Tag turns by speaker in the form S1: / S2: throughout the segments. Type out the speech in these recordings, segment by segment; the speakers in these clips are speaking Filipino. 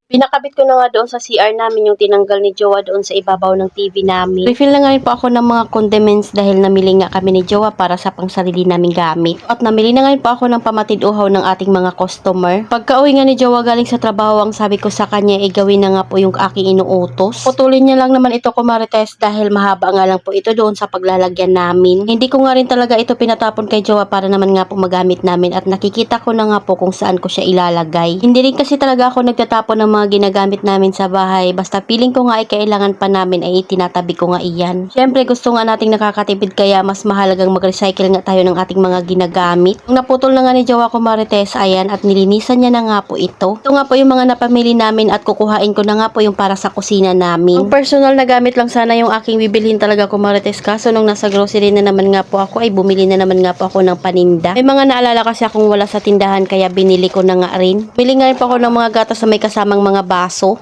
S1: Pinakabit ko na nga doon sa CR namin yung tinanggal ni Jowa doon sa ibabaw ng TV namin. Refill na nga rin po ako ng mga condiments dahil namili nga kami ni Jowa para sa pangsarili naming gamit. At namili na nga rin po ako ng pamatid uhaw ng ating mga customer. Pagka-uwi nga ni Jowa galing sa trabaho, ang sabi ko sa kanya ay gawin na nga po yung aking inuutos. Putulin niya lang naman ito, kumarites, dahil mahaba nga lang po ito doon sa paglalagyan namin. Hindi ko nga rin talaga ito pinatapon kay Jowa para naman nga po magamit namin, at nakikita ko na nga po kung saan ko siya ilalagay. Hindi rin kasi talaga ako nagtatapon ng mga ginagamit namin sa bahay, basta feeling ko nga ay kailangan pa namin ay itinatabi ko nga iyan. Syempre gusto nga nating nakakatipid, kaya mas mahalagang mag-recycle nga tayo ng ating mga ginagamit. Nung naputol na nga ni Jowa ko, marites, ayan, at nilinisan niya na nga po ito. Ito nga po yung mga napamili namin, at kukuhain ko na nga po yung para sa kusina namin. Ang personal na gamit lang sana yung aking bibilhin talaga ko, marites, kaso nung nasa grocery na naman nga po ako ay bumili na naman nga po ako ng paninda. May mga naalala kasi akong wala sa tindahan, kaya binili ko na nga rin. Bili nga rin po ako ng mga gatas na may kasamang mga baso.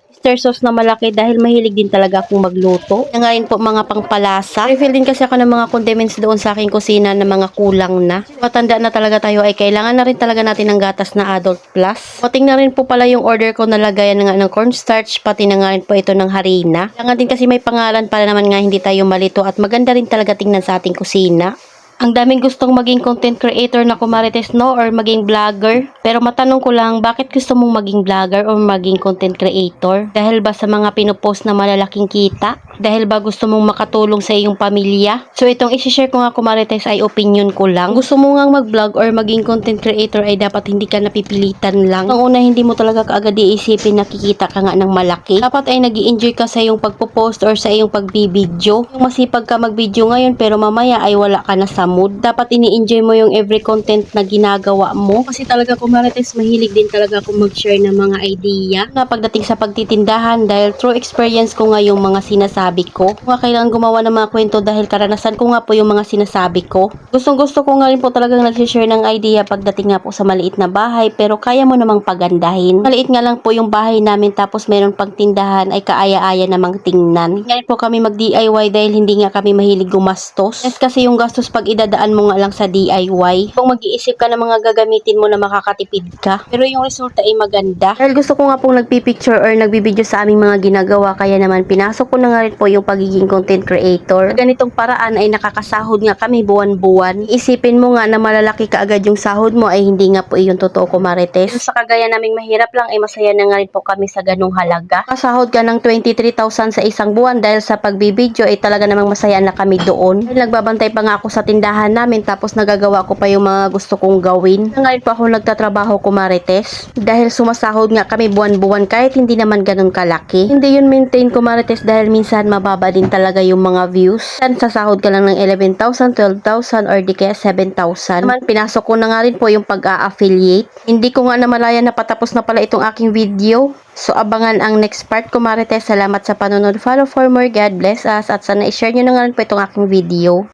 S1: Oyster sauce na malaki dahil mahilig din talaga akong magluto. Yan nga rin po mga pangpalasa. Refill din kasi ako ng mga condiments doon sa aking kusina na mga kulang na. Matanda na talaga tayo ay kailangan na rin talaga natin ng gatas na Adult Plus. Pating na rin po pala yung order ko na lagayan nga ng cornstarch, pati na nga rin po ito ng harina. Kailangan din kasi may pangalan para naman nga hindi tayo malito, at maganda rin talaga tingnan sa ating kusina. Ang daming gustong maging content creator na, kumarites, no, or maging vlogger. Pero matanong ko lang, bakit gusto mong maging vlogger or maging content creator? Dahil ba sa mga pinupost na malalaking kita? Dahil ba gusto mong makatulong sa iyong pamilya? So itong isi-share ko nga, kumarites, ay opinion ko lang. Gusto mo nga mag-vlog or maging content creator ay dapat hindi ka napipilitan lang. Ang una, hindi mo talaga kaagad iisipin na kikita ka nga ng malaki. Dapat ay nag-i-enjoy ka sa iyong pagpo-post or sa iyong pagbibideo. Yung masipag ka mag-video ngayon pero mamaya ay wala ka na sa mood. Dapat ini-enjoy mo yung every content na ginagawa mo. Kasi talaga, kumarites, mahilig din talaga akong mag-share ng mga idea na pagdating sa pagtitindahan, dahil through experience ko nga yung mga sinasabi ko. Kung kailangan gumawa ng mga kwento dahil karanasan ko nga po yung mga sinasabi ko. Gustong-gusto ko nga rin po talagang nag-share ng idea pagdating nga po sa maliit na bahay, pero kaya mo namang pagandahin. Maliit nga lang po yung bahay namin, tapos meron pang tindahan, ay kaaya-aya namang tingnan. Ngayon po kami mag-DIY dahil hindi nga kami mahilig gumastos. Yes, kasi yung gastos pag idadaan mo nga lang sa DIY. Kung mag-iisip ka ng mga gagamitin mo na makakatipid ka, pero yung resulta ay maganda. Dahil gusto ko nga pong nagpipicture or nagbibideo sa aming mga ginagawa, kaya naman pinasok ko na nga rin po yung pagiging content creator. Sa ganitong paraan ay nakakasahod nga kami buwan-buwan. Isipin mo nga na malalaki ka agad yung sahod mo, ay hindi nga po yung totoo, kumarites. Sa kagaya naming mahirap lang, ay masaya na nga rin po kami sa ganung halaga. Kasahod ka ng 23,000 sa isang buwan dahil sa pagbibideo, ay talaga namang masaya na kami doon. Dahil nagbabantay pa nga ako sa tindahan namin, tapos nagagawa ko pa yung mga gusto kong gawin. Ngayon pa ako nagtatrabaho, kumarites, dahil sumasahod nga kami buwan-buwan kahit hindi naman ganun kalaki. Hindi yun maintain, kumarites, dahil minsan mababa din talaga yung mga views. Yan, sasahod ka lang ng 11,000, 12,000 or di kaya 7,000. Naman pinasok ko na nga rin po yung pag-a-affiliate. Hindi ko nga namalayan na patapos na pala itong aking video. So abangan ang next part, kumarites. Salamat sa panonood. Follow for more. God bless us. At sana i-share nyo na nga rin po itong aking video.